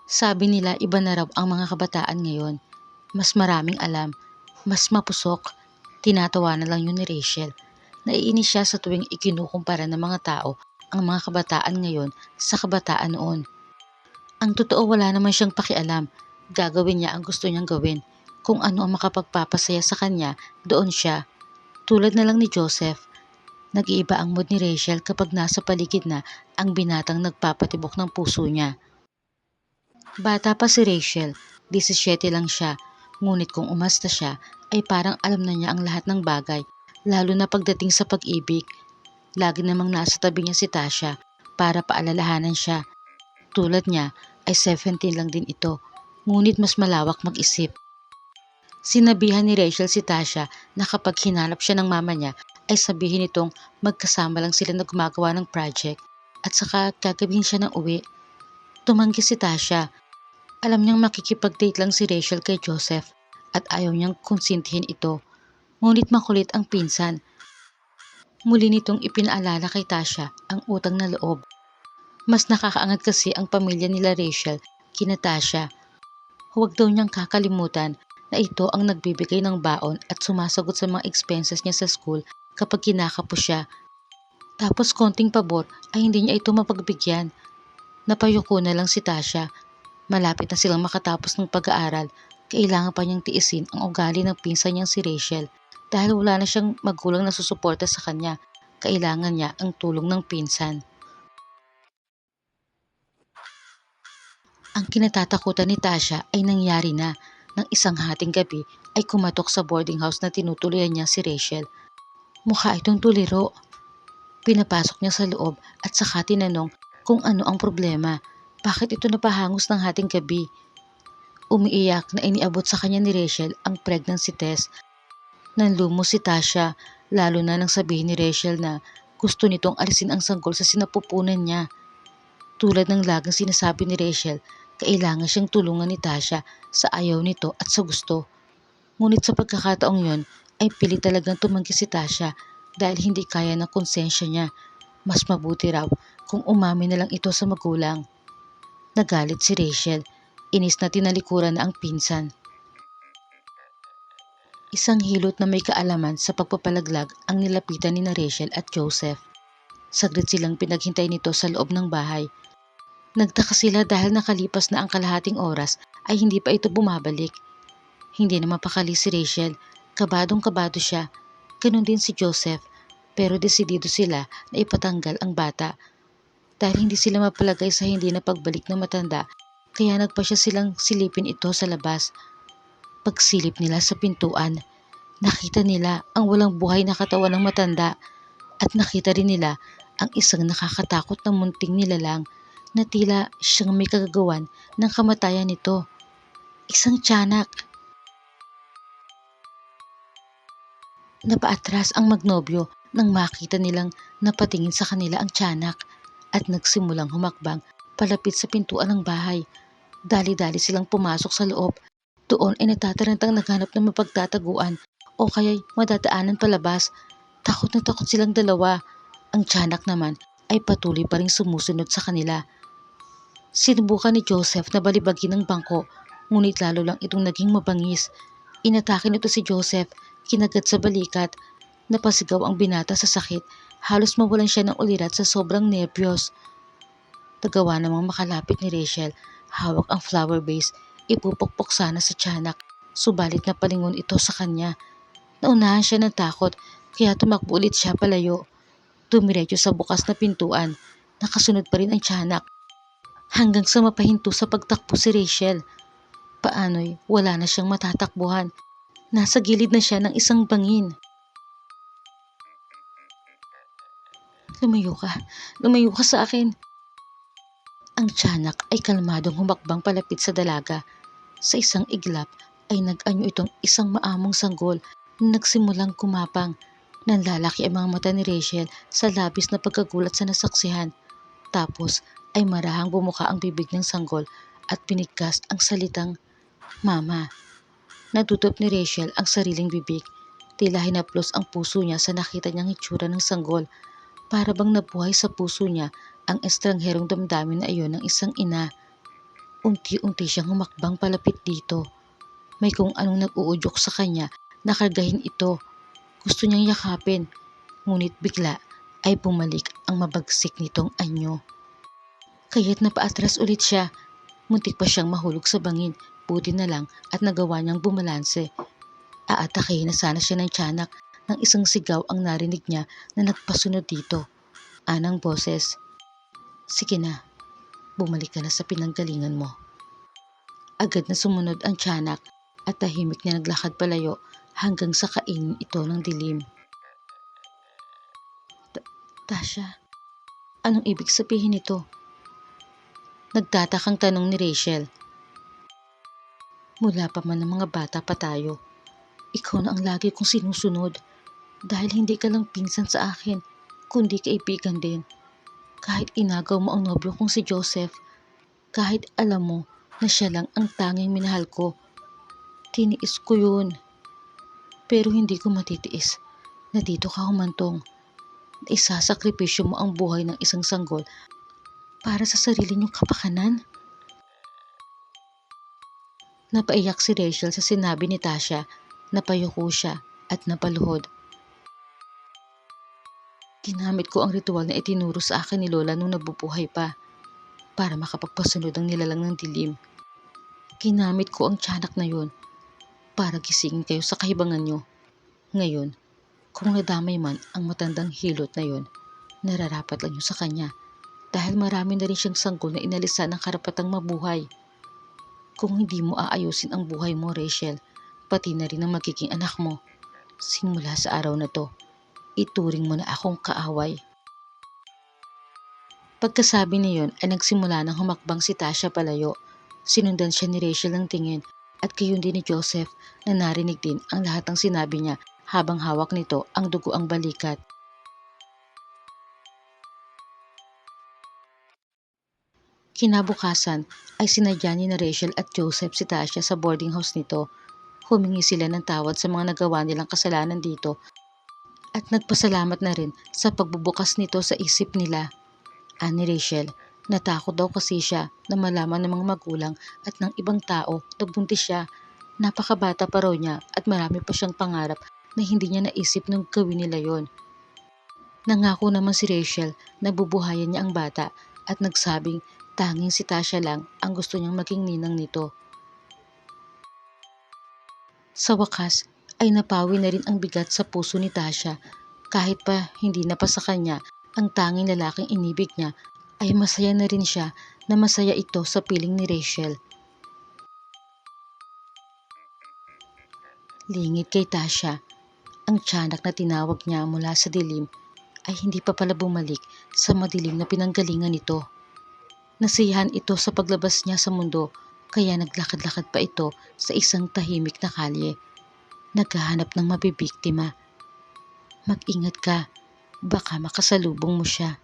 Sabi nila iba na raw ang mga kabataan ngayon. Mas maraming alam, mas mapusok. Tinatawa na lang yun ni Rachel. Naiinis siya sa tuwing ikinukumpara ng mga tao ang mga kabataan ngayon sa kabataan noon. Ang totoo wala naman siyang pakialam. Gagawin niya ang gusto niyang gawin. Kung ano ang makapagpapasaya sa kanya, doon siya. Tulad na lang ni Joseph. Nag-iiba ang mood ni Rachel kapag nasa paligid na ang binatang nagpapatibok ng puso niya. Bata pa si Rachel, 17 lang siya, ngunit kung umasta siya ay parang alam na niya ang lahat ng bagay, lalo na pagdating sa pag-ibig. Lagi namang nasa tabi niya si Tasha para paalalahanan siya. Tulad niya ay 17 lang din ito, ngunit mas malawak mag-isip. Sinabihan ni Rachel si Tasha na kapag hinanap siya ng mama niya ay sabihin nitong magkasama lang sila na gumagawa ng project at saka gagawin siya ng uwi. Tumanggi si Tasha. Alam niyang makikipag-date lang si Rachel kay Joseph at ayaw niyang konsintihin ito. Ngunit makulit ang pinsan. Muli nitong ipinaalala kay Tasha ang utang na loob. Mas nakakaangat kasi ang pamilya nila Rachel kina Tasha. Huwag daw niyang kakalimutan na ito ang nagbibigay ng baon at sumasagot sa mga expenses niya sa school kapag kinakapos siya. Tapos konting pabor ay hindi niya ito mapagbigyan. Napayuko na lang si Tasha. Malapit na silang makatapos ng pag-aaral, kailangan pa niyang tiisin ang ugali ng pinsan niyang si Rachel dahil wala na siyang magulang na susuporta sa kanya. Kailangan niya ang tulong ng pinsan. Ang kinatatakutan ni Tasha ay nangyari na. Nang isang hating gabi ay kumatok sa boarding house na tinutuluyan niya si Rachel. Mukha itong tuliro. Pinapasok niya sa loob at saka tinanong kung ano ang problema. Bakit ito napahangos ng hating gabi? Umiiyak na iniabot sa kanya ni Rachel ang pregnancy test. Nanlumo si Tasha, lalo na nang sabihin ni Rachel na gusto nitong alisin ang sanggol sa sinapupunan niya. Tulad ng laging sinasabi ni Rachel, kailangan siyang tulungan ni Tasha sa ayaw nito at sa gusto. Ngunit sa pagkakataong yon ay pilit talagang tumanggi si Tasha dahil hindi kaya ng konsensya niya. Mas mabuti raw kung umamin na lang ito sa magulang. Nagalit si Rachel. Inis na tinalikuran na ang pinsan. Isang hilot na may kaalaman sa pagpapalaglag ang nilapitan ni na Rachel at Joseph. Saglit silang pinaghintay nito sa loob ng bahay. Nagtaka sila dahil nakalipas na ang kalahating oras ay hindi pa ito bumabalik. Hindi na mapakali si Rachel. Kabadong-kabado siya. Ganun din si Joseph. Pero desidido sila na ipatanggal ang bata. Dahil hindi sila mapalagay sa hindi na pagbalik ng matanda, kaya nagpa siya silang silipin ito sa labas. Pagsilip nila sa pintuan, nakita nila ang walang buhay na katawan ng matanda at nakita rin nila ang isang nakakatakot na munting nilalang na tila siyang may kagagawan ng kamatayan nito. Isang tiyanak. Napaatras ang magnobyo nang makita nilang napatingin sa kanila ang tiyanak at nagsimulang humakbang palapit sa pintuan ng bahay. Dali-dali silang pumasok sa loob. Doon ay natatarantang naghanap ng mapagtataguan o kaya'y madadaanan palabas. Takot na takot silang dalawa. Ang tiyanak naman ay patuloy pa ring sumusunod sa kanila. Sinubukan ni Joseph na balibagin ng bangko, ngunit lalo lang itong naging mabangis. Inatake nito si Joseph, kinagat sa balikat. Napasigaw ang binata sa sakit. Halos mawalan siya ng ulirat sa sobrang nerbiyos. Nagawa namang makalapit ni Rachel. Hawak ang flower vase. Ipupukpok sana sa tiyanak. Subalit napalingon ito sa kanya. Naunahan siya ng takot, kaya tumakbo ulit siya palayo. Dumiretso sa bukas na pintuan. Nakasunod pa rin ang tiyanak. Hanggang sa mapahinto sa pagtakbo si Rachel. Paano'y wala na siyang matatakbuhan. Nasa gilid na siya ng isang bangin. Lumayo ka sa akin. Ang tiyanak ay kalmadong humakbang palapit sa dalaga. Sa isang iglap ay nag-anyo itong isang maamong sanggol na nagsimulang kumapang. Nanlalaki ang mga mata ni Rachel sa labis na pagkagulat sa nasaksihan. Tapos ay marahang bumuka ang bibig ng sanggol at binigkas ang salitang Mama. Natutop ni Rachel ang sariling bibig. Tila hinaplos ang puso niya sa nakita niyang itsura ng sanggol. Para bang nabuhay sa puso niya ang estrangherong damdamin na iyon ng isang ina. Unti-unti siyang humakbang palapit dito. May kung anong nag-uudyok sa kanya na kargahin ito. Gusto niyang yakapin, ngunit bigla ay bumalik ang mabagsik nitong anyo. Kaya't napaatras ulit siya. Muntik pa siyang mahulog sa bangin. Buti na lang at nagawa niyang bumalanse. Aatakihin na sana siya ng tiyanak nang isang sigaw ang narinig niya na nagpasunod dito. Anang boses. Sige na, bumalik ka na sa pinanggalingan mo. Agad na sumunod ang tiyanak at tahimik na naglakad palayo hanggang sa kainin ito ng dilim. Tasha, anong ibig sabihin nito? Nagtatakang tanong ni Rachel. Mula pa man ng mga bata pa tayo, ikaw na ang lagi kong sinusunod dahil hindi ka lang pinsan sa akin, kundi kaibigan din. Kahit inagaw mo ang nobyo kong si Joseph, kahit alam mo na siya lang ang tanging minahal ko, tiniis ko yun. Pero hindi ko matitiis na dito ka humantong. Isasakripisyo mo ang buhay ng isang sanggol para sa sarili niyong kapakanan. Napaiyak si Rachel sa sinabi ni Tasha. Napayuko siya at napaluhod. Ginamit ko ang ritual na itinuro sa akin ni Lola nung nabubuhay pa para makapagpasunod ang nilalang ng dilim. Ginamit ko ang tiyanak na yun para gisingin kayo sa kahibangan nyo. Ngayon, kung nadamay man ang matandang hilot na yun, nararapat lang yun sa kanya dahil marami na rin siyang sanggol na inalisan ng karapatang mabuhay. Kung hindi mo aayusin ang buhay mo, Rachel, pati na rin ang magiging anak mo, simula sa araw na to, ituring mo na akong kaaway. Pagkasabi niyon ay nagsimula ng humakbang si Tasha palayo. Sinundan siya ni Rachel ng tingin at gayon din ni Joseph na narinig din ang lahat ng sinabi niya habang hawak nito ang dugo ang balikat. Kinabukasan ay sinadya ni na Rachel at Joseph si Tasha sa boarding house nito. Humingi sila ng tawad sa mga nagawa nilang kasalanan dito at nagpasalamat na rin sa pagbubukas nito sa isip nila. Ani Rachel, natakot daw kasi siya na malaman ng mga magulang at ng ibang tao na buntis siya. Napakabata pa raw niya at marami pa siyang pangarap na hindi niya naisip nung gawin nila yon. Nangako naman si Rachel na bubuhayan niya ang bata at nagsabing tanging si Tasha lang ang gusto niyang maging ninang nito. Sa wakas ay napawi na rin ang bigat sa puso ni Tasha. Kahit pa hindi na pa sa kanya ang tanging lalaking inibig niya, ay masaya na rin siya na masaya ito sa piling ni Rachel. Lingid kay Tasha, ang tiyanak na tinawag niya mula sa dilim ay hindi pa pala bumalik sa madilim na pinanggalingan nito. Nasiyahan ito sa paglabas niya sa mundo kaya naglakad-lakad pa ito sa isang tahimik na kalye. Naghahanap ng mabibiktima. Mag-ingat ka, baka makasalubong mo siya.